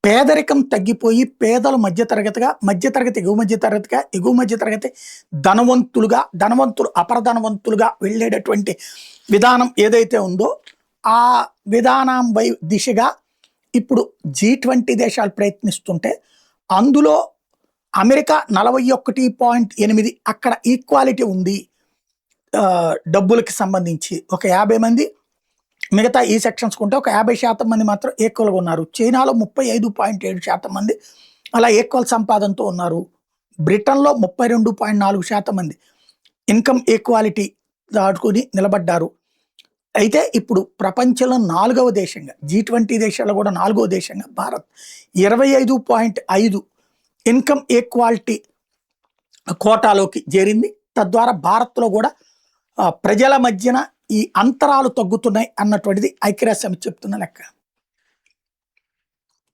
పేదరికం తగ్గిపోయి పేదలు మధ్యతరగతిగా, మధ్యతరగతి ఎగువ మధ్యతరగతిగా, ఎగువ మధ్యతరగతి ధనవంతులుగా, ధనవంతులు అపరధనవంతులుగా వెళ్ళేటటువంటి విధానం ఏదైతే ఉందో, ఆ విధానం దిశగా ఇప్పుడు G20 దేశాలు ప్రయత్నిస్తుంటే, అందులో అమెరికా 41.8 అక్కడ ఈక్వాలిటీ ఉంది. డబ్బులకి సంబంధించి ఒక 50 మంది, మిగతా ఈ సెక్షన్స్ కుంటే ఒక 50% మంది మాత్రం ఈక్వల్‌గా ఉన్నారు. చైనాలో 35.7% మంది అలా ఈక్వల్ సంపాదనతో ఉన్నారు. బ్రిటన్‌లో 32.4% మంది ఇన్‌కమ్ ఈక్వాలిటీ దాటుకొని నిలబడ్డారు. అయితే ఇప్పుడు ప్రపంచంలో 4వ దేశంగా, G20 దేశాల్లో కూడా 4వ దేశంగా భారత్ 25.5 ఇన్‌కమ్ ఈక్వాలిటీ కోటాలోకి చేరింది. తద్వారా భారత్‌లో కూడా ప్రజల మధ్యన ఈ అంతరాలు తగ్గుతున్నాయి అన్నటువంటిది ఐక్యరాజ్య సమితి చెప్తున్న లెక్క.